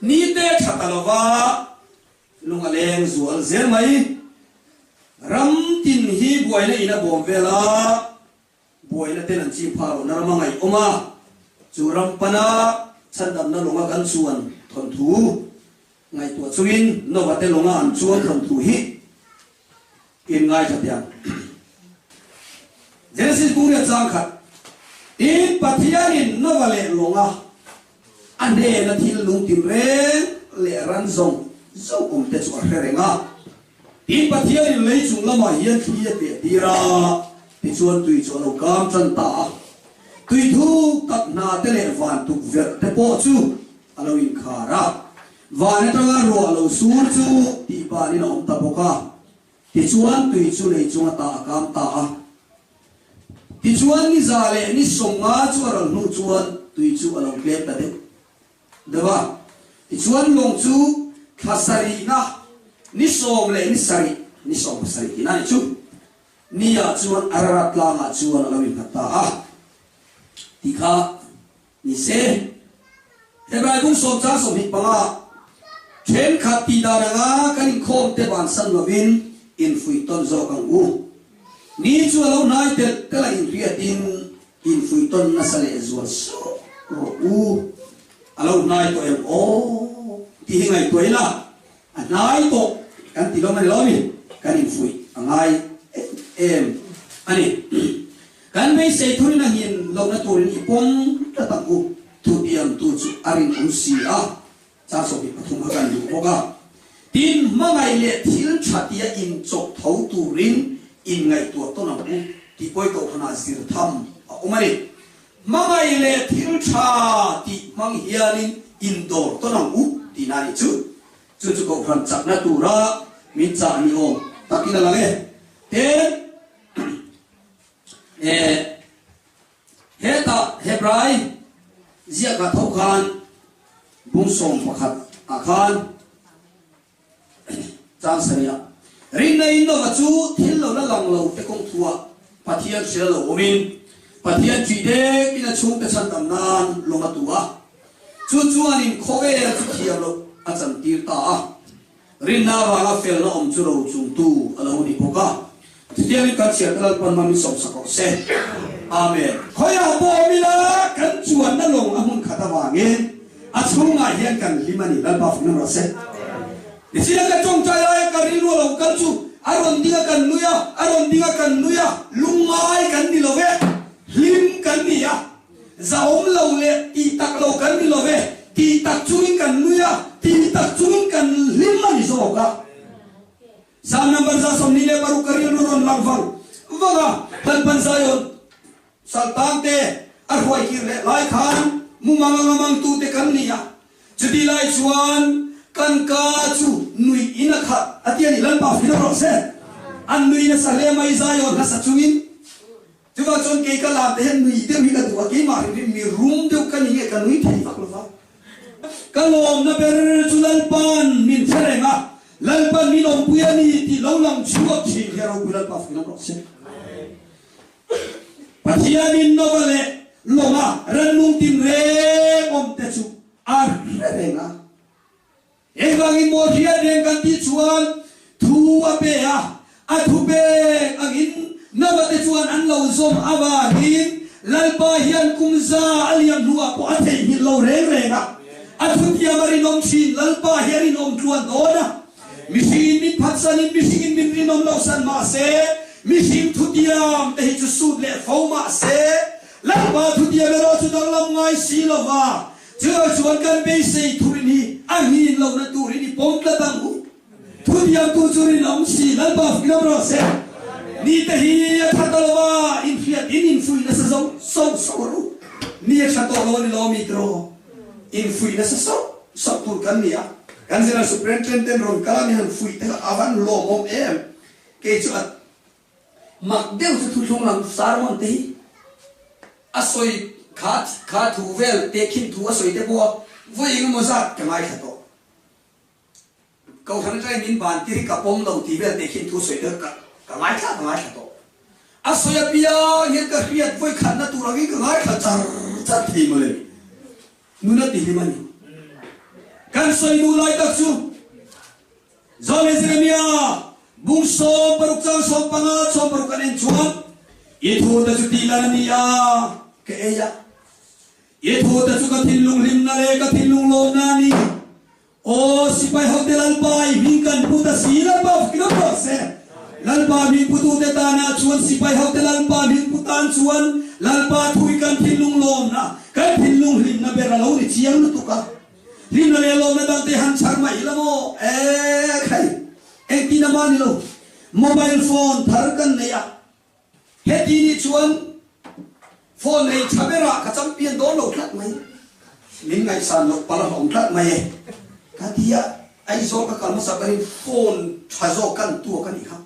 ni te thatalova lunga leng zual zel mai ram tin hi boina ina bom vela boina ten an chi pharo na ramangai oma churam pana chandam na lunga kan chuan thon thu ngai tu chuin no wate lunga an chuan thon thu hi in ngai thatiang Genesis buria chang khat in pathianin no vale lunga ande na thil lung tim re le ran zong zo te chu renga in pathianin lei chung lama hian thi te tira ti chuan tui chu lo kam chan ta tui thu tak na te le van tu ver te po chu alo in khara van atanga ro alo sur chu ti ba ni nom ta boka ti chuan tui chu le chung ta kam ta ti chuan ni zale ni songa chu ral nu chuan tui chu alo klep ta de dewa ti chuan long chu khasari na ni som le ni som sari na chu ni ya chuan ararat la ma chuan alo in ta tikha ni se hebrai bung som cha som hi panga chen khat ti da nga kan khom te ban san lovin in fui ton zo kang u ni chu lo nai te la in ria in fui ton na sale zo so ro u alo nai to em o ti hingai to ila nai to kan ti lo ma lo mi kan in fui angai em ani kan mai se thuri na hin lo na tur ni pom ta ta ku tu diam tu chu arin un si a cha so bi pathum kan du boga tin mangai le thil chatia in chok thau tu rin in ngai tu to na ku ti poi ko thana sir tham umari mangai le thil cha ti mang hianin in dor to na u ti na ni chu chu ko phan chak na tu ra min cha ni om takina la le te heta hebrai zia ka thau khan bung som pakhat akhan chang saria rin na in no chu thil lo la lang lo te kong thua pathian sel lo omin pathian chi de ina chung te san tam nan lo ma tua chu chuan in khoge chu thiam lo a chan tir ta rin na wa la fel na om chu ro chung tu alo ni poka tiang ka sia tal pan ma mi som sa ko se amen khoya bo mi la kan chuan na long amun khata wa nge a chunga hian kan limani lal ba fna ra se ni sila ka chong chai lai ka ri lo kan chu aron dinga kan nuya lungai kan ni lo ve lim kan ni ya za om lo le ti tak lo kan ni lo ve ti tak chuin kan nuya ti tak chuin kan limani zo ka Sam number sa som nile baru kariyon ron langfang. Vaga talpan sayon saltante arwai kirle lai khan mumangamang tu te kan niya. Jadi lai chuan kan ka chu nui inakha atiani lan pa fino se. An nui na sale mai sayon na sachungin. Juba chon ke ka la te nui te mi ka tu ki ma ri mi room de kan ni ka nui thai faklo fa. Kalom na ber chulal pan min ferenga. Lalpan minom puyani ti laulang chuak chi hero bilal pa fina rokse pathianin novale longa ranung tim re om te chu ar renga evangin mothia den kan ti chuan thu apea athu be agin nawate chuan an lo zom awa hin lalpa hian kumza aliam nuwa po athe hi lo renga athu ti amari nom chin lalpa hian nom tuan dona Mishim min patsanin mishim min rinom lausan ma se mishim thudiam te hi chu sud le fo ma se lamba thudia bero chu dang lam ngai si lova chu chuan kan be sei thurini ahin lo na turini pom la dang u thudiam tu churin om si lamba filam ro se ni te hi thatalwa in fiat in fui na sa so ru ni chato lo ni lo mitro in fui na sa so tur kan nia kan sila superintendent ron kalamihan fui te avan lo mom em ke chu at magdeu chu thulung lang sarmon te asoi kha thu vel te khin thu asoi te bo voi ng mo sa kamai khato kau than trai min ban ti ka pom lo ti vel te khin thu soi te kamai khato asoi apia yen ka riat voi khan na tu rangi kamai kha char thi mo le nuna ti hi mani kan kan soi du lai tak chu zole Jeremia bung so paruk chang so panga so paruk kan en chuan I thu ta chu ti la ni ya ke ya I thu ta chu ka thin lung lim na le ka thin lung lo na ni o sipai hotel al pai min kan puta sila ba kino ko se lalpa min putu te ta na chuan sipai hotel al pa min putan chuan lalpa thui kan thin lung lom na kan thin lung lim na bera lo ni chiang lu tu ka lim na le lo na dang te han char mai la mo khai e ti na ma ni lo mobile phone thar kan ne ya he ti ni chuan phone nei chabera ka cham pian do lo thlat mai min ngai san lo pala hong thlat mai ka tia ai zo ka kalma sa bari phone thazo kan tu kan I kha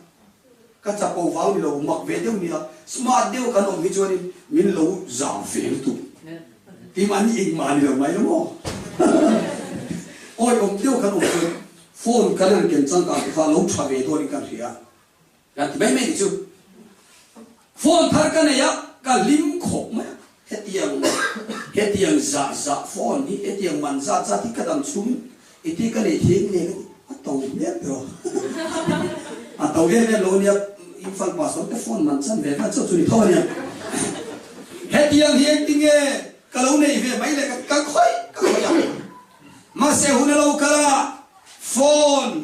ka cha po wau ni lo mak ve deu ni la smart deu kan om hi chuan min lo zam fe tu ti man ni ma ni lo mai lo mo oi om deu kan om phone kan ken chang ka kha lo tha ve do ni kan ria kan ti bai me ni chu phone thar kan ya ka lim khop ma hetiang za phone ni hetiang man za ti ka dam chum iti ka le thing ne atau ne ro atau ne lo ni infal passport te phone man chan ve ka chu ni tho ni hetiang hieng ting e ka lo nei ve mai le ka khoi ya ma se hu ne lo kala phone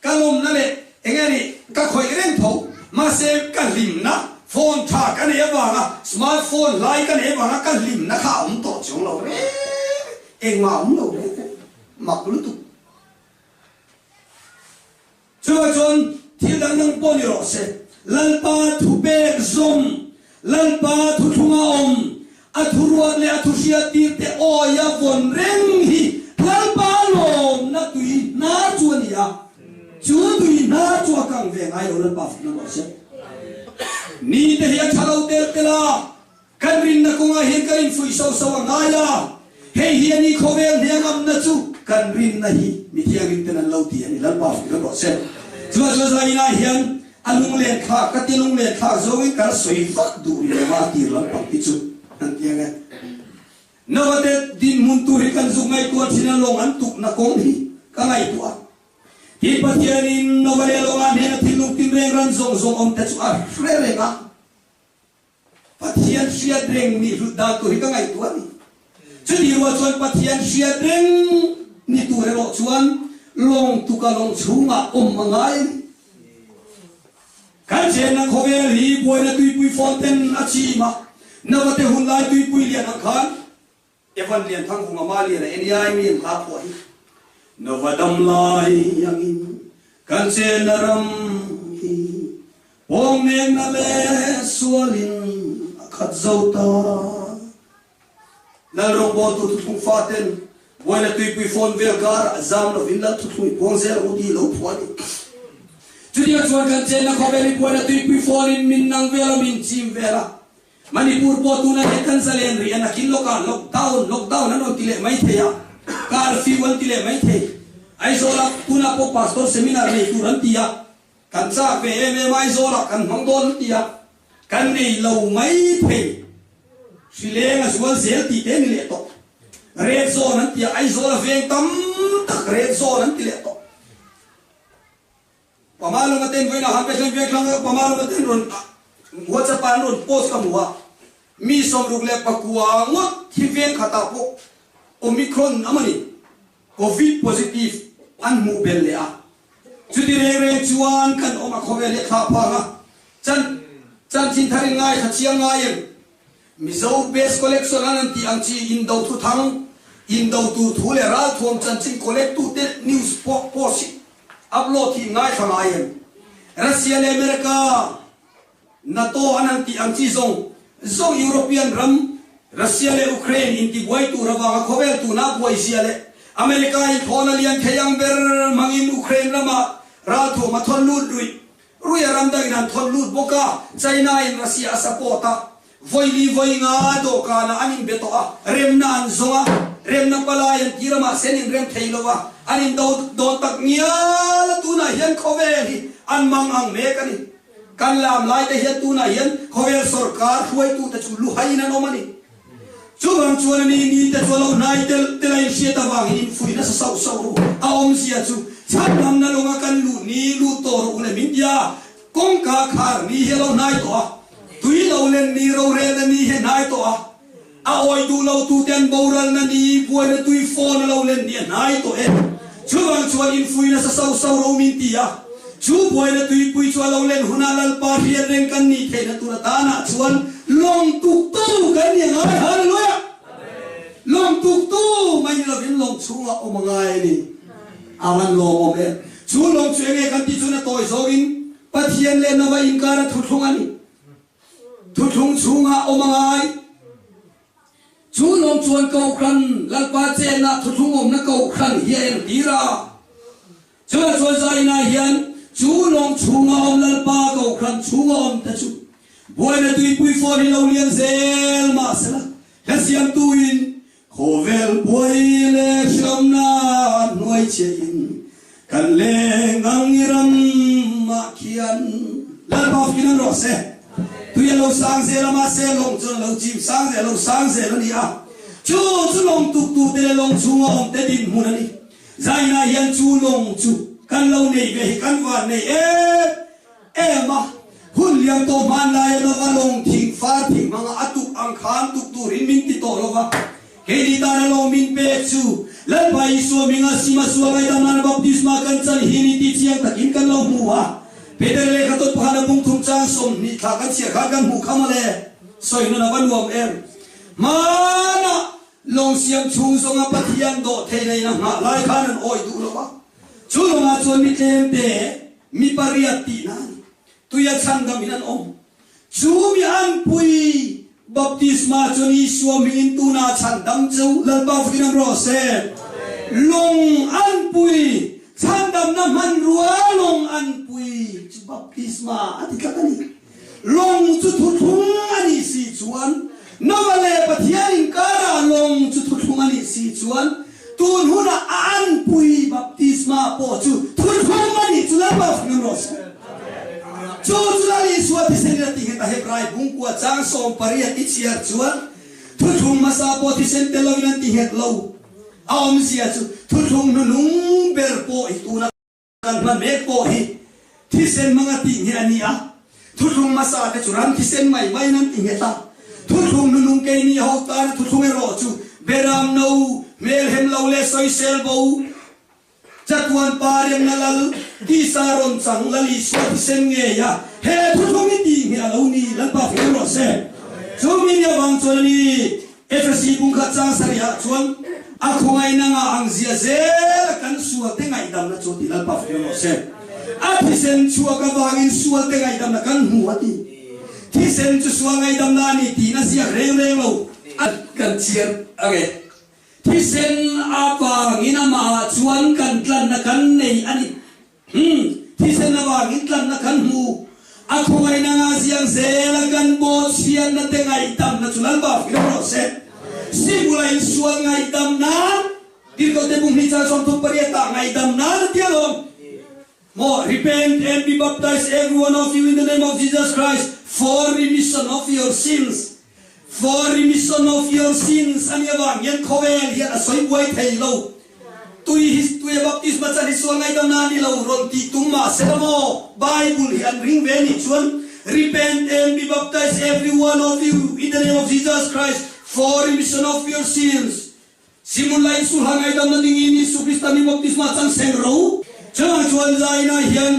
kalom na le engani ka khoi ren tho ma se ka lim na phone tha ka ne ba na smartphone lai ka ne ba na ka lim na kha om to chung lo re eng ma om lo mặc lu tu cho chon thil dang nang pon ro se lalpa thu be zom lalpa thu thunga om athurwa le athusia ti te o ya von reng hi lalpa lom na tui na chuan ya chu tui na chu kang ve ngai ro lalpa na ro se ni te hi thalo te la kan rin na ko nga hi kan fui so so nga ya hei hi ani khovel hiangam na chu kan rin na hi mi thiang rin tenan lo ti ani lalpa ro se chua za ina hian alung le kha ka ti lung le kha zo wi kar soi vak du ri ma ti lalpa ti chu an tiang e nawate din mun tu ri kan zu ngai tu thina long an tu na kong hi ka ngai tu a hi pathian in novale long an he thi lung tin reng ran zong zong om te chu a fre re ga pathian sia reng ni ru da tu ri ka ngai tu ani chu di ro chuan pathian sia reng ni tu re ro chuan long tu ka long chunga om mangai kan chen na khovel hi boy na tui pui fonten a chi ma nawate hun lai tui pui lian ang khan evan lian thang hunga ma lian en yai mi la poi nawadam lai yang in kan chen na ram hi ong neng na le sualin khat zauta na rong bo tu thung faten boy na tui pui fon vel gar zam no vin la tu thui pong zel udi lo phwani chudia chuan kan chen na khobeli boy na tui pui fon in min nang vela min chim vela Manipur po tu na kan salen ri ana kin lockdown ano tile mai theya curfew an tile mai the ai zola tuna po pastor seminar nei turan tia kan cha pe me mai zola kan mangdon tia kan nei lo mai the silenga sual zel ti te ni le to red zone an tia ai zola veng tam tak red zone an tile to pamalo maten voina hampe sen vek lang pamalo maten ron WhatsApp an ron post kamwa mi som rugle pakwa ngot thi ven khata po omicron amani covid positive an mu bel le a chudi re chuan kan oma khowele kha pa nga chan chin thari ngai kha chiang ngai mi zo base collection an ti ang chi in do thu thang in do tu thu le ra thom chan chin collect tu te news post upload thi ngai kha ngai Russia le America NATO anang ti ang chi zong European ram Russia le Ukraine in ti boy tu rawa khovel tu na boy sia le America in thona lian theyang ber mangin Ukraine lama ra tho ma thon lut rui ram da in thon lut boka China in Russia supporta voi nga do kana anin beto a rem na an zonga rem na pala yan tirama senin rem theilowa anin do tak nia la tu na hian khovel hi an mang ang me kani kan lam lai te hian tu na hian khovel sarkar huai tu ta chu lu hai na no mani chú bằng chúa ni te chúa lâu nai te lai xia ta vàng in phui na sau sau aom xia chú chát nam na longa kan lu to ru le min ya kong ka khar ni he lâu nai to tui lâu lên ni râu re na ni he nai to a oi tu lâu tu ten boral na ni buai na tui phone lâu lên ni nai to chú bằng chúa in phui na sau sau ru min ti ya chú buai na tui pui chúa lâu lên huna lal pa hiền reng kan ni the na tu na ta na chuan long tu tu kan ni ngai hallelujah long tu tu mai lo vin long chunga o mangai ni aran lo o me chu long chuenge kan ti chuna toy zogin pathian le na wa in kara thu thung ani thu thung chunga o mangai chu long chuan ko khan lalpa che na thu thung om na ko khan hian tira chu chuan zai na hian chu long chunga om lalpa ko khan chunga om ta chu boy na tui pui for hi lo lian zel ma sala hasiam tuin Khovel boy le shamna noi chein kan le ngangiram makian lal ba finan rose tu ye lo sang se la ma se long chon lo chim sang se lo ni a chu long tu te long chu ngom te din mun ani zaina yan chu long chu kan lo nei ve kan wa nei e ma hun liam to man la ye lo ka long thing fa thing manga atuk ang khan tuk tu rin min ti to lo wa Hei ta long min pe chu lan pai so minga sima so ngai ta man baptisma kan chan hini ti chiang takin kan lo mu wa Peter le ka tot phana bung thum chang som ni tha kan chia kha kan mu khamale soi no na van wom mana long siam chung song a pathian do the nei na ma lai khan oi du lo wa chu lo ma chon mi tlem te mi pariati na tu ya chang da minan om chu mi an pui baptisma choni suamin tu na chan dam chu lal ba finam ro se long an pui chan dam na man ruwa long an pui baptisma ati kakani long chu thu thung ani si chuan novale pathian in kara long chu thu thung ani si chuan tun huna an pui baptisma po chu thu thung ani chu lal ba finam ro se Chu lali suati senira ti heta hebrai bungkua chang som paria ichiar chuan thuthung masa po ti sen telo nan ti het lo aom sia chu thuthung nung ber po ituna kan ma me po hi ti sen manga ti ni ani a thuthung masa te churan ti sen mai nan ti heta thuthung nung ke ni ho ta thuthung ro chu beram no mel hem lo le soi sel bo Chatuan parem nalal di saron sang lali suat senge ya he thu thomi ti mi alo ni lan pa fe ro se so mi ya bang chol ni efsi bung kha chang saria chuan a khongai na nga ang zia ze kan suat te ngai dam na choti lan pa fe ro se a thi sen chua ka bangin suat te ngai dam na kan hu ati thi sen chu suat ngai dam na ni ti na sia re lo at kan chiar age Thi sen apa ngina ma chuan kan tlan na kan nei ani thi sen apa ngin tlan na kan mu a khoi na nga siang zela kan bo sian na te ngai tam na chulan ba fi ro se simula in suan ngai tam na dir ko te bung ni cha som tu parieta ngai tam na ti lo mo repent and be baptized every one of you in the name of Jesus Christ for remission of your sins For remission of your sins, ani awang yan kovel yan asoy buhay tayo. Tuy baptisma sa liswa ngay daw na nilaw ron tituma sa mo Bible yan ring veni chuan repent and be baptized every one of you in the name of Jesus Christ for remission of your sins. Simula isuha ngay daw na tingin ni Sukrista ni baptisma sang sengro. Chuan zay na yan.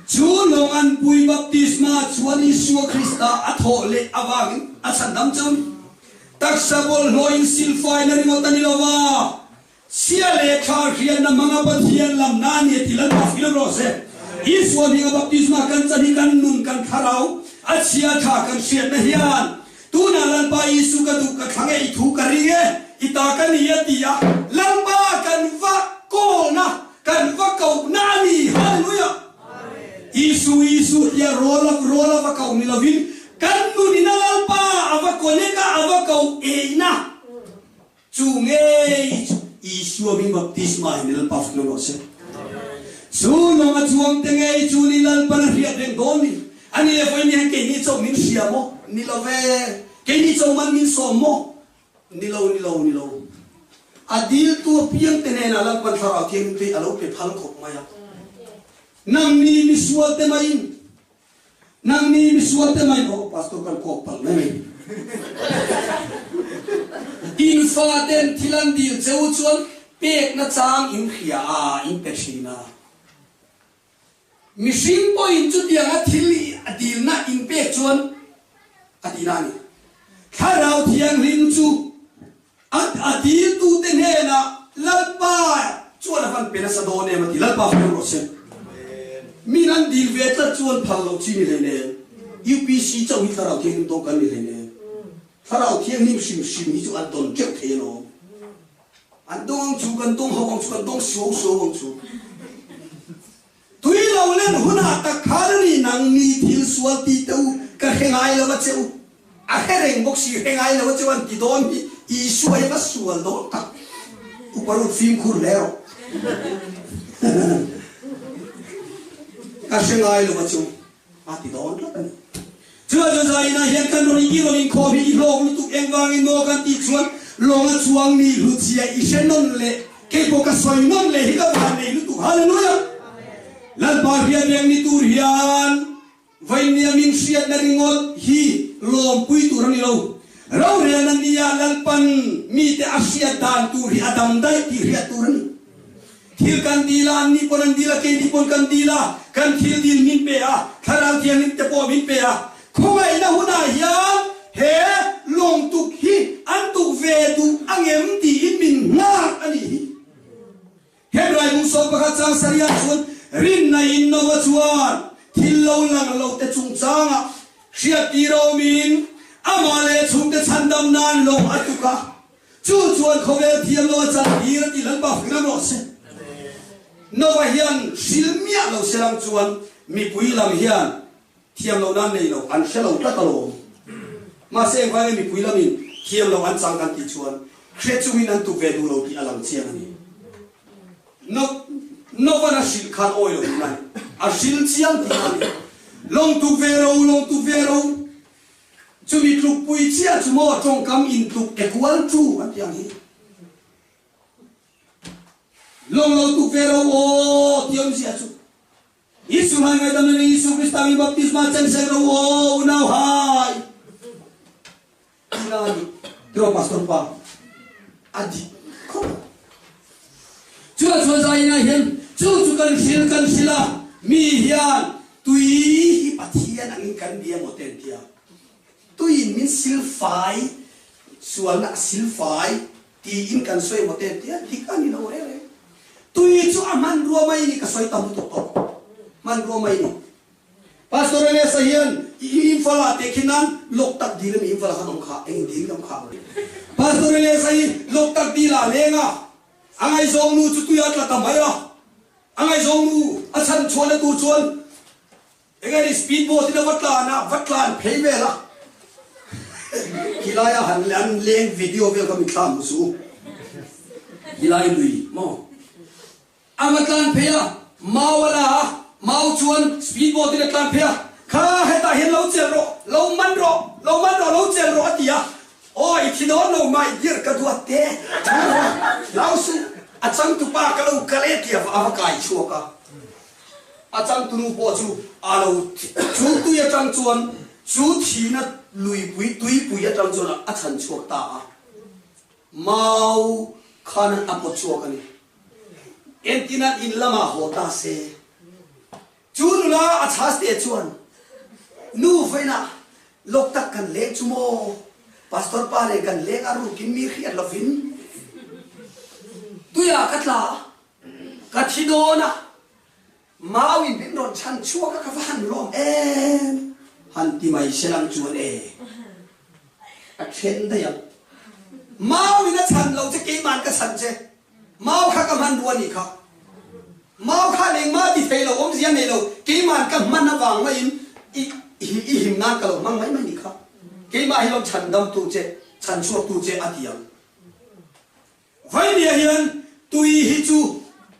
Chulong an pui baptisma chuan Isu Krista athole awang asandam chun taksabol noin silfai na rimota nilawa siale khar hian na mga pathian lam nani tilan pa filrose Isu ang baptisma kan chani kan nun kan kharau at siya kha kan siat na hian tunalan pa Isu ka du ka khange thu karinge itakan yatiya lamba kan va ko na kan va ko nani hallelujah Isu ya rola va kau nilavin kan nu ninalal pa ava koleka ava kau eina chunge Isu ang baptisma nilal pa florose so no chuang tenge chu nilal pa na riat den doni ani le foi ni ke ni chau min siamo nilave cái đi trong man min som mo ni lo adil tu piang tene na lang pan thara thiang ti alo pe phal khop maya nang ni miswal te mai oh pastor kan kop pal mai in fa den thilan dil cheu chuan pek na chang in khia in pe shina mishing point chu tianga thili adil na in pek chuan adina ni kharau thiang rin chu adil tu te ne na lalpa chuan han pe na sa do ne ma ti lalpa ro se minan dil vetla chuan phal lo chi ni le ne UPC chau hi tharau thiang to kan ni le ne tharau thiang nim sim hi chu an ton kep the no an dong chu kan dong ho chu kan dong so chu tui lo len huna ta kharani nang ni thil sual ti tau ka hengai lo cheu a hereng bok si hengai lo cheu an ti don hi I suai ka sual do ta uparu film khur lero ka hengai lo chu a ti don la kan chua jo zai na hian kan ro ni ro ni kho bi lo lu tu engwang in no kan ti chuan long a chuang ni lu chia I shenon le ke po ka soi non le hi ka ba nei lu tu hallelujah lan ba hian yang ni tur hian vai ni min siat na ringol hi lom pui tur ni lo rau re nan dia lalpan mi te asia dan tur hi adam dai ti ria tur ni thil kan dila ni pon dila ke ni pon kan dila kan thil dil min pe a tharal thiang ni te po min pe a khomai na huna ya he long tu hi an tu ve tu angem ti in min nga ani hebrai mu so pa chang saria chun rin na in no wa chuan thil lo lang lo te chung changa sia ti ro min amale chung te chandam nan lo atuka chu chuan khovel thiam lo chan hi ra ti lan ba phina no se no wa hian silmia lo selang chuan mi pui lam hian thiam lo nan nei lo an shelo ta lo ma seng vai mi pui lam in thiam lo an chang kan ti chuan khre chu min an tu ve du lo ti alam chiang ani no va sil khan oil nai a sil chiang ti ani long tu ve ro chu mi tu pui chia chu mo trong kam in tu equal to an tiang hi long tu ve ro o tiang sia chu Isu hai ngai dam ni Isu Krista mi baptisma chen se ro o now hai nani tro pastor pa adi ko chu zai na hian chu kan sila mi hian tui hi pathian ang kan dia moten tia tui min sil fai sual na sil fai ti in kan soi moten tia dikan ni no re tui chu aman ro mai ni ka soi tam to man ro mai ni pastor ne sahian in fala te khinan lok tak dir mi fala khanom kha eng ding nam kha pastor ne sahi lok tak dila lenga angai zong nu chu tuyat la tam mai ra angai zong nu achan chole tu chon engai speed boat ina vatlan pheive la kilaya han lan leng video vel kam thlam su kilai lui mo amatlan pheya mawala mau chuan speed boat ina tlan pheya kha heta hin lo chel ro lo chel ro atia oi thidon no mai dir ka duate lau su achang tu pa ka lo kale tia avakai chuaka achang tu nu po chu alo chu tu ya chang chuan chu thi na lui pui tui pui ya chang chuan a chan chuak ta mau khan apo chuak ani entina in lama hota se chu la achas te chuan nu faina lok tak kan le chumo pastor pa le kan le aru kim mi khiat lovin tuya katla kathidona mawin bin ron chan chua ka van lom em han ti mai selang chuan e a chen da ya mawin na chan lo che ke man ka chan che maw kha ka man duani kha maw kha leng ma ti thei lo om zia nei lo ke man ka man na wang ma in i him na ka lo mang mai mai ni kha ke ma hi lo chan dam tu che chan chuak tu che atiang vai ni hian tui hi chu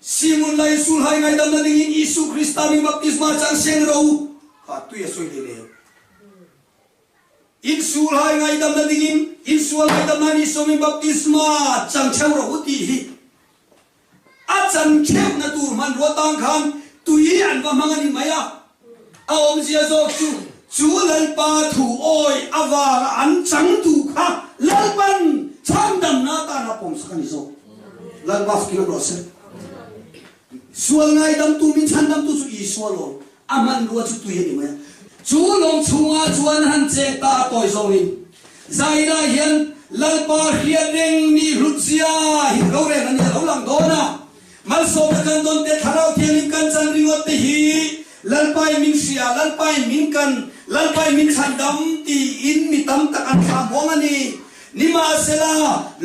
simun lai sul hai ngai dam na ding in Isu Krista mi baptisma chang seng ro ha tui a soi le in sul hai ngai dam na dingin in sul hai dam na ni somi baptisma chang cheu ro uti hi a chan khep na tur man ro tang khan tui an wa mangani maya a om sia zo chu lal pa thu oi awa an chang tu kha lal ban chang dam na ta na pom sakani zo lal baf ki ro se sual ngai dam tu min chan dam tu su i sualo aman ro chu tu hi ni maya chú long chunga chuan han che ta toy zo ni zaina hian lalpa hian reng ni rutzia hi lo re nan lo lang dona mal so kan don te tharau thiang kan chan ringot te hi lalpai min sia lalpai min kan lalpai min chan dam ti in mi tam ta kan kha mong ani ni ma sela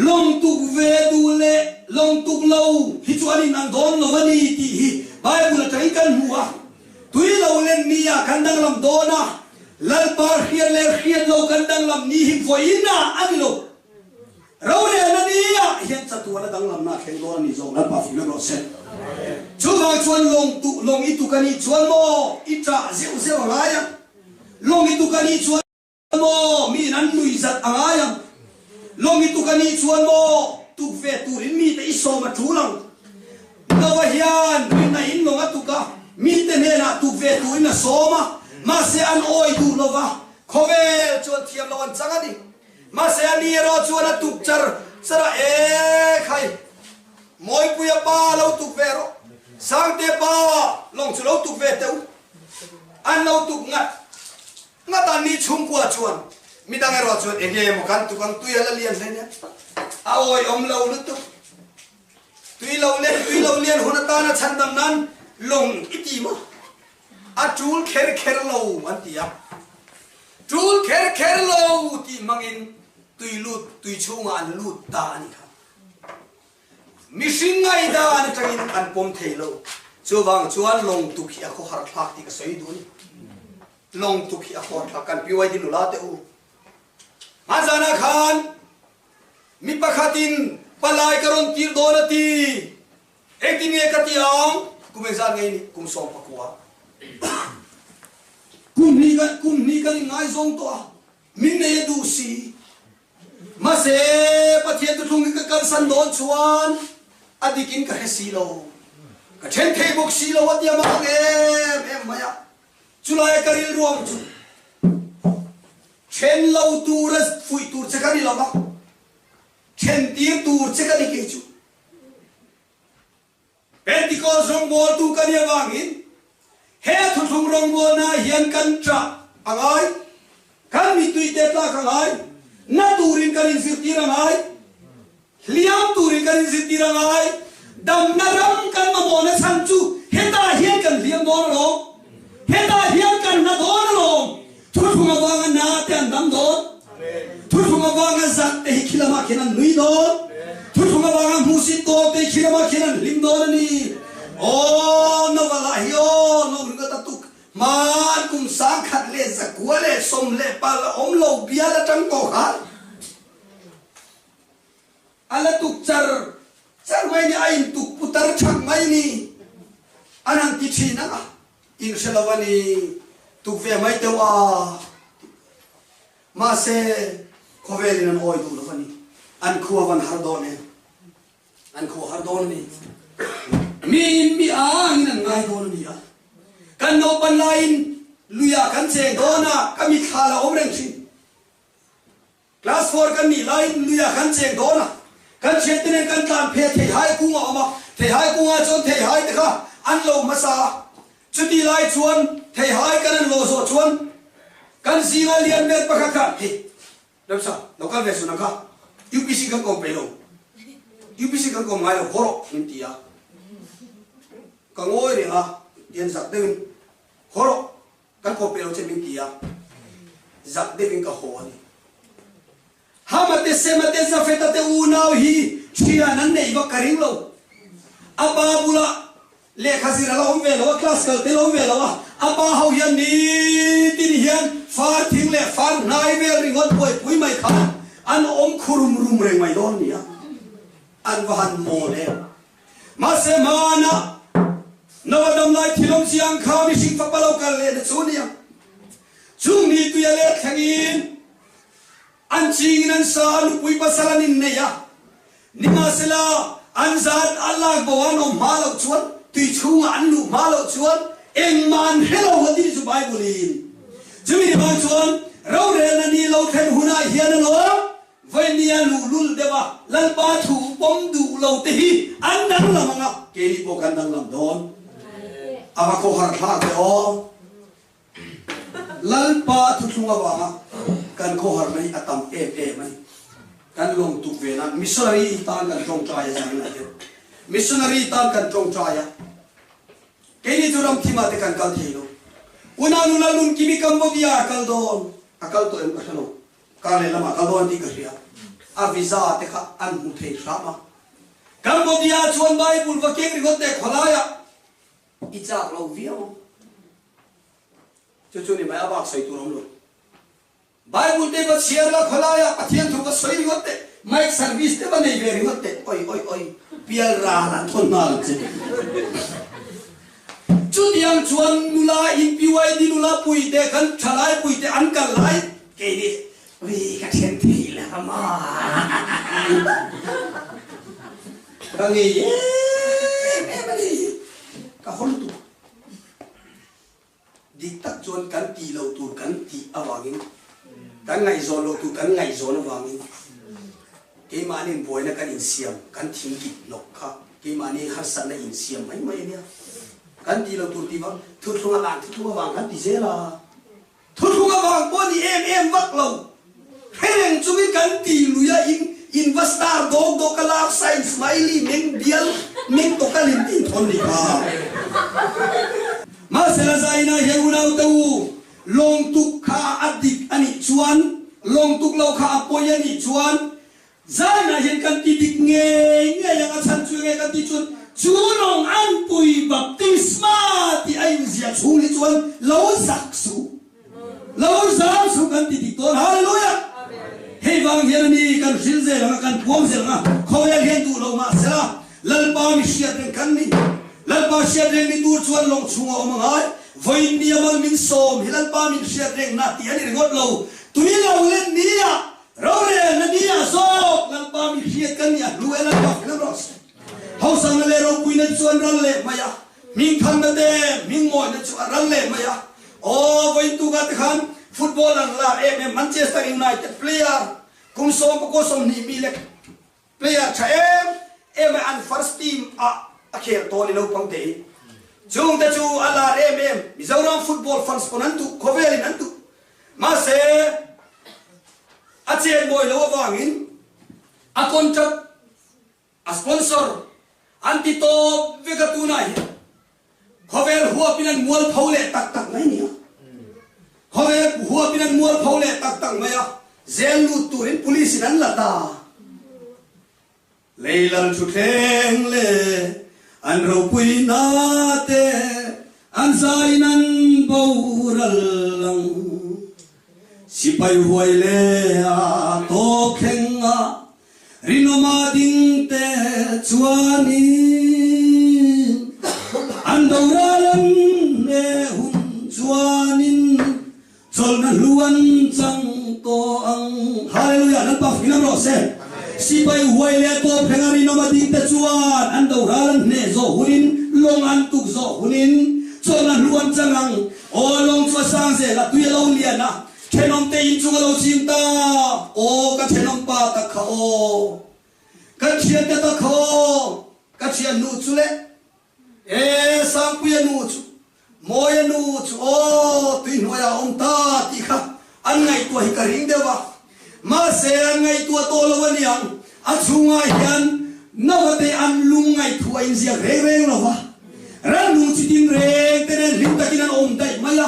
long tuk ve du le long tuk lo hi chuan in ang don lo ani ti hi bible ta kan huwa tui lo len nia kandang lam dona lalpar hian le hian lo kandang lam ni hi voina ani lo ro le na nia hian chatu na dang lam na khen do ni zo lalpa fi lo se chu ga chuan long i tu kani chuan mo i tra zeu zeu la ya long i tu kani chuan mo mi nan nui zat anga ya long i tu kani chuan mo tu ve tu rin mi te i so ma thu lang no wa hian min na in lo nga tu ka mi te ne na tu ve tu ina soma ma se an oi du lova khovel chuan thiam lo an changani ma se ani ro chuan a tuk char sara e khai moi puya pa lo tuk ve ro sang te pa long chu lo tuk ve te an lo tuk ngat an ni chung kwa chuan mi dang ro chuan ege mo kan tu kang tu ya la lian le ne a oi om lo lu tu tui lo lian hunata na chandam nan long iti ma a chul kher lo antia chul kher lo ti mangin tui chunga an lut ta ani kha mishing ngai da an tangin an pom thelo chuwang chuan long tu khi a kho har thak ti ka soi du ni long tu khi a kho thak kan piwai din la te u ma jana khan mi pakhatin palai karon tir donati ekini ekatiang kumezan ngai ni kum som pakwa kum ni kan ngai zong to min ne du si ma se pathian tu thung ka kan san don chuan adikin ka hesi lo ka chen thei bok si lo atia ma em maya chulai karil ruam chu chen lo tu ras fui tur chakani lo ba chen tir tur chakani ke chu Pentecost rong bo tu kan ya wangin he thu thung rong bo na hian kan tra angai kan mi tui te ta kangai na turin kan in sirti rangai liam turin kan in sirti rangai dam na ram kan ma mo na san chu he ta hian kan liam don lo he ta hian kan na don lo thu thung wanga na te an dam don thu thung wanga zat te khilama khinan nui don thu thung wanga musi to te khilama khinan lim don ni oh no wala hiyo no ringa ta tuk man kum sang khat le zakwa le som le pal om lo bia la tang to kha ala tuk char mai ni ain tuk putar thak mai ni anang ti thina in shalawani tuk ve mai te wa ma se khovelin an oi du lawani an khuwa wan har don ne an khuwa har don ni mi ang nan ngai don ni a kan no pan lain luya kan che dona kami khala omreng chi class 4 kan ni lain luya kan che dona kan che tene kan tan phe thei hai ku nga ma thei hai ku nga chon thei hai ta kha an lo masa chuti lai chuan thei hai kan lo so chuan kan singa lian ber pa kha he damsa lokal ve suna kha UPC kan kom pelo UPC kan kom ngai lo horo intia kangoi ri a yen zak de horo kan kom pelo che mintia zak de ka ho ani hamate semate zafeta te unau hi chia nan nei ba karing lo ababula le khazira lo ve lo class kal te lo ve lo aba hau hian ni tin hian far thing le far nai ve ringot poi pui mai kha an om khurum rum reng mai don nia an wahan mo le ma se mana nawadam lai thilom siang kha mi sing fa palo kal le de chunia chung ni tu ya le thangin an ching nan sa lu pui pasalan in ne ya ninga sela an zat Allah bawano malo chuan tui chunga an lu malo chuan eng man hello hadi chu Bible in chumi ba chuan ro re na ni lo then huna hian lo vai nia lu lul dewa lal ba thu pom du lo te hi an dang lamanga ke ni po kan dang lam don ama ko har tha te o lal pa thu thunga wa kan ko har mai atam e mai kan long tu ve na missionary tan kan tong cha ya sang na missionary tan kan tong cha ya ke ni turam thima te kan kal thei lo una nu la nun kimi Cambodia kal don akal to em ka no ka le lama kal don ti ka ria a visa te kha an mu thei sama Cambodia chuan Bible va ke ri gote kholaya ichak lo vio chu ni mai abak sai tu rom lo Bible te ba share la kholaya pathian thu ka soi gote mic service te ba nei ve ri gote oi pial ra la thon mal che chu diang chuan nula in piwai di nula pui te kan thalai pui te an kal lai ke ni wi ka thian thi la ma ka ngi ye me ba ni ka hol tu dik tak chuan kan ti lo tu kan ti awangin kan ngai zo lo tu kan ngai zo na wangin ke mani boy na kan in siam kan thing ki lok kha ke mani hasan na in siam mai ne kan ti lo tu ti bang thu thunga wang kan ti je la thu thunga wang bo ni em vak lo hereng chumi kan ti lu ya in vastar dog kala sign smiley meng bial meng to kalin tin thon ni ka ma sela zaina heuna tu long tuk kha adik ani chuan long tuk lo kha apoy ani chuan zaina hen kan ti dik nge yang chan chu nge kan ti chun chu long an pui baptisma ti ai zia chu li chuan lo sak su kan ti dik ton hallelujah hey wang hian ni kan sil ze la kan pom ze la khoya hen tu lo ma sela lal pa mi shiat kan ni lal pa shiat ni tu chuan long chunga omangai voi ni amal min som hilal pa min shiat na ti ani ringot lo tui lo len nia ro re na nia so lal pa mi shiat kan ya lu ela pa na ros hau sang le ro pui na chuan ran le maya min khang na de min mo na chuan ran le maya o voi tu ga khan football ang la Manchester United player kum som ko som ni mi le player cha an first team a khel to ni lo pang te chung ta chu ala Mizoram football fans ponan tu khovel nan tu ma se a chen boy lo wangin a contract a sponsor anti to vegatu nai khovel huwa pinan mual phole tak nai ni khovel huwa pinan mual phole tak maya zel lu turin police nan lata leilal chu theng le an ro pui na te an zainan boral lang sipai huai le a to khenga rinoma ding te chuani an doralan ne hun chuanin chol na luan chang ko ang hallelujah nan pa filam ro se sipai huai le to phengari no mading te chuan an do ran ne zo hunin long an tuk zo hunin chona luan changang o long chwa sang se la tuya lo liana thenom te in chung lo chim ta o ka thenom pa ta kha o ka chian ta kha ka chian nu chule sang puya nu chu moya nu chu o tui noya om ta ti kha an ngai to hi ka ring dewa ma se an ngai to lo waniang a chunga hian nawate an lungai thuai in zia reng lo wa ran nu chitin reng te ren rim takin an om dai maya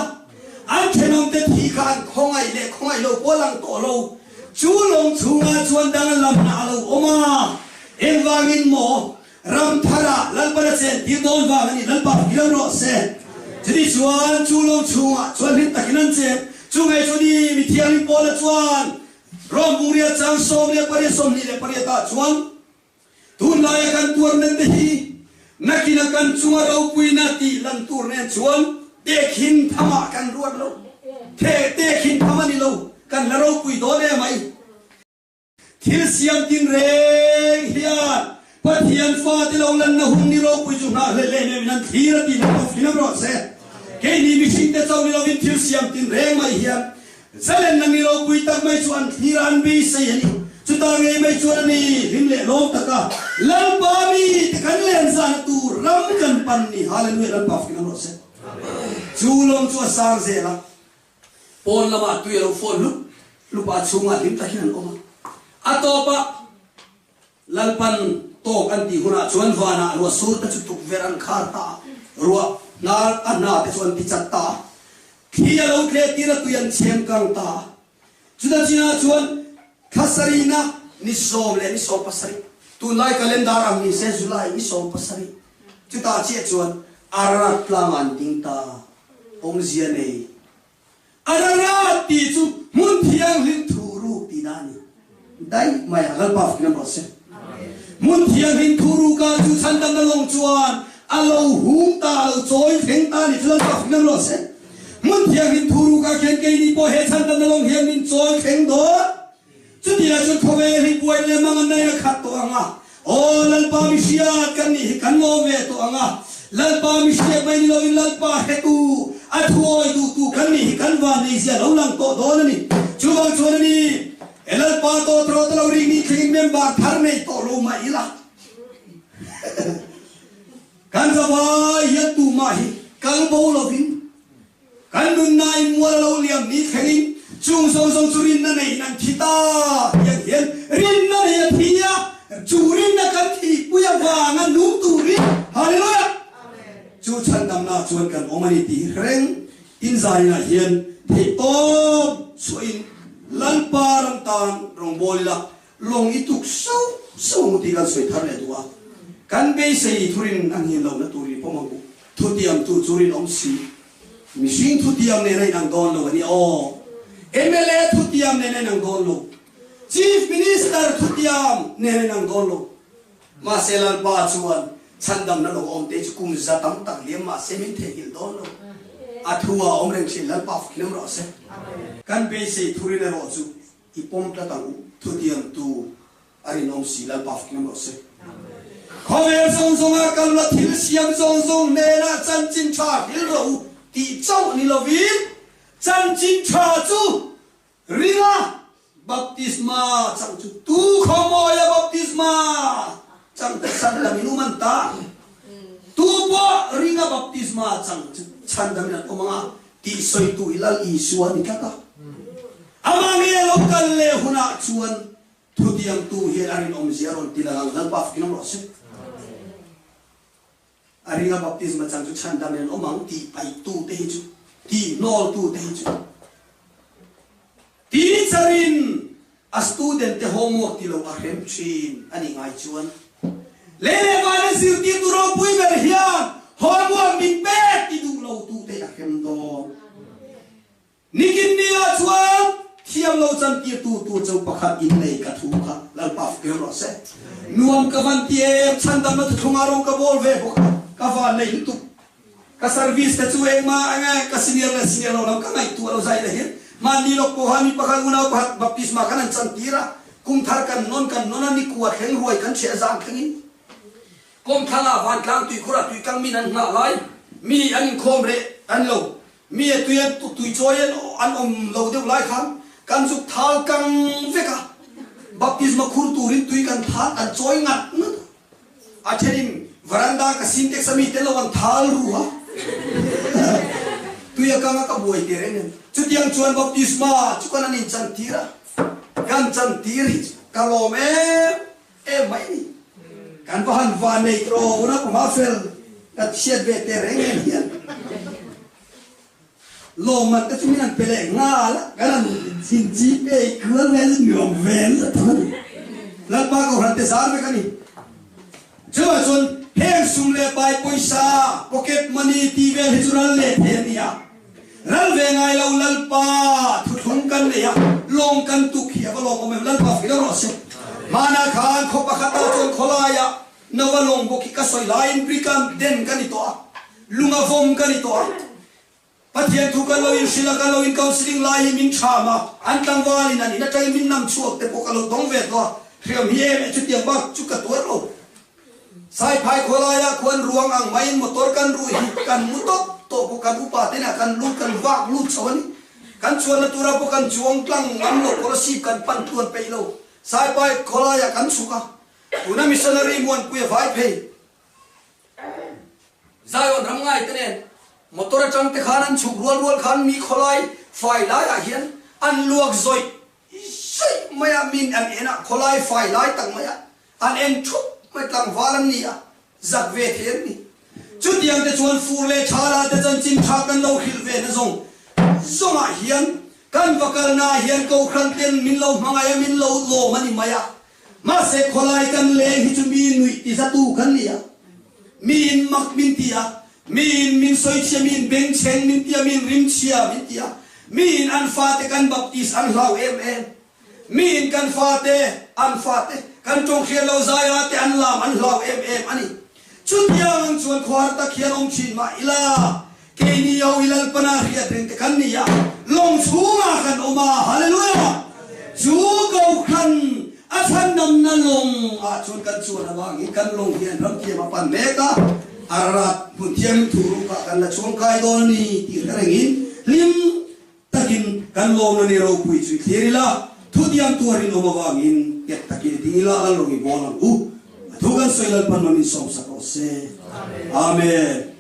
an thenom te thi khan khongai lo polang to lo chu long chunga chuan dang lam na lo oma en wangin mo ram thara lalpana se ti don wa ni lalpa kilo ro se jadi chuan chu long chunga chuan rim takin an che chungai chuni mi thiang pola chuan rom buria chang som le pare som ni le pare ta chuan tun la ya kan tur nen te hi nakina kan chunga ro pui na ti lan tur nen chuan te khin thama kan ruat lo te khin thama ni lo kan la ro pui do le mai thil siam tin reng hian pathian fa ti lo lan na hung ni ro pui chu na le le ne nan thira ti na fina ro se ke ni mi sing te chau ni lo vin thil siam tin reng mai hian salen na ni ro pui tak mai chuan thiran bi se yani chu ta nge mai chuan ni him le lo taka lam pa mi te kan len san tu ram kan pan ni hallelujah lam pa fina ro se chu long chu sang ze la pon lama tu lo fon lu pa chunga lim ta hian oma atopa lalpan to kan ti huna chuan wana ro sur ta chu tuk veran khar ta ro na anna te chuan ti chat ta khia lo kle ti ra tu yan chem kang ta chuda china chuan khasarina ni som le ni som pasari tu lai calendar ang ni se July ni som pasari chuta che chuan arat plaman ting ta ong zia nei arat ti chu mun thiang lin thuru ti nani dai mai agal paf kinam rose mun thiang lin thuru ka chu chan dam long chuan alo hum ta lo choi theng ta ni chuan paf kinam rose mun thiang lin thuru ka khen ke ni po he chan dam long hiam min choi theng do chu ti la chu khove hi puai le mang na ya khat to anga o lal pa mi sia kan ni kan mo ve to anga lal pa mi sia mai ni lo in lal pa he tu athuoi tu kan ni kan wa nei sia lo lang to do na ni chu bang chu ni elal pa to tro to lo ring ni thing mem ba thar nei to lo mai la kan za ba ya tu ma hi kal bo lo vin kan dun nai mo lo liam ni thengin chung song song churin na nei nan thita yang hian rin na ya thia churin na kan thi puya wa nga nu tu ri hallelujah chu chan dam na chuan kan omani ti reng in zai na hian thi to chuin lan pa ram tan rong bolila long ituk so ti kan soi thar le duwa kan be sei thurin ang hin lo na turi pomangu thutiam tu churin om si mishing thutiam ne rai nang don lo ni o MLA thutiam ne nang don lo Chief Minister thutiam ne nang don lo ma selal pa chuan chandam na lo om te kum za tam tak liam ma semin the gil don lo athua om reng sin lal pa film ro se kan be sei thuri le ro chu ipom ta tang thutiam tu ari nom si lal pa film ro se khovel song song a kal la thil siam song song ne na chan chin cha hil ro ti chau ni lo vin chan chin cha chu ringa baptisma chang chu tu khomoya baptisma chang ta san la minuman ta tu po ringa baptisma chang chan dam na omanga ti soi tu ilal isuan ikata amange lokal le huna chuan thutiam tu helarin om ziaron tilang lan paf kinam rose aringa baptisma chang chu chan dam na omang ti pai tu te chu ti nol tu te chu ti charin a student te homework ti lo a hem chin ani ngai chuan lele vale sir ti tu ro pui ber hian homework mi pe ti du lo tu te a hem do nikin nia chuan thiam lo chan ti tu chau pakhat in nei ka thu kha lal paf ke ro se nuam ka van ti chan dam na thunga ro ka bol ve bo ka va nei tu ka service te chu eng ma anga ka senior lo ka ngai tu lo zai le hin man ni lo ko hani pakhat una pakhat baptisma kan chan tira kum thar kan non ani kuwa kheng ruai kan che zang khengin kom thala van tlang tui khura tui kang min an na lai mi an khom re an lo mi tu choyen an om lo de lai kham kan su thal kang veka baptisma khur tu rin tui kan thal an choi ngat a therim varanda ka sintex ami te lo an thal ruwa tu ya kanga ka buai te ren chu tiang chuan baptisma chu kan anin chan tira kan chan tiri kalome e mai ni kan bahan va nei tro una ko ma fel ka siat ve te ren hian lo man ka chumin an pele nga la kan sin chi pe kual ve nyom vel la pa ko ran te sar ve kani chuan chun heng sum le bai poisa pocket money ti ve hichural le thenia ral ve ngai lo lal pa thu thung kan le ya long kan tu khia ba long om lal pa fi ro se mana khan kho pa khata chon kholaya nawa long bo ki ka soi line brikam den kan to lunga vom kan to ปัจเจียนทุกันเราอินศิลกันเราอินเกาสิงลายมินชามาอันตังวาลินันนักใจมินนำชั่วแต่พวกเราต้องเวทว่าเรียมเย่ชุดเดียบบักจุกกตัวเราสายพายโคลายควรรวงอ่างไม้มอเตอร์กันรุยกันมุตบโตพวกกันอุปาเทนะกันลุกกันวากลุกชวนกันชวนละตัวเราพวกกันจวงกลังมันโลกรสีกันปั่นตัวไปโลสายพายโคลายกันสุกะคุณมิชชันนารีมวนคุยไฟเพย์ใจอ่อนทำง่ายตัวเนี่ยมอเตอร์จังเตขันฉุกรัวขันมีโคลายไฟลายเห็นอันลวกซอยใช่ไม่มินอันเอ็นะโคลายไฟลายตั้งไม่อันเอ็นชุบไม่ตั้งวาลันนี่จักเวทเห็นนี่จุดยังจะชวนฟูเลชาลาจะจันจินชากันเราหิลเวนะซงเฮียนกันวักนาเฮียนกูครันเต็นมินเรามังไงมินเราโลมันนี่มายามาเสกโคลายกันเลงฮิจุมีนุยติสัตูกันนี่มีนมักมินตีมินสอยเชียมินเบงเชงมินตีมินริมเชียมินตีมินอันฟาเตกันบัพติสอันลาวมินกันฟาเตอันฟาเตกันจงเขียนเราใจอาเตอันลามอันลาวอันนี้ชุดยังชวนควาตะเขียนองชินมาอิลาเกนียาอิลลปนาเขียนเตกันนี่ลงชูมากันออกมาฮาเลลูยาชูเกาขันอาชันนำนั่นลงชวนกันชวนบางอีกันลงเขียนรำเขียนมาปันเมกาอาราบหุ่นเทียนถูรุกกันละช่วงกายโดนนี่ที่กระงินลิมตะกินกันลงนี่เราคุยสุดเทียริละทุกอย่างตัวรินอมวางินเก็บตะกินที่ละกันลงอีบอลังทุกันสวยลันปันมันมีสองสักโอเซอาเมน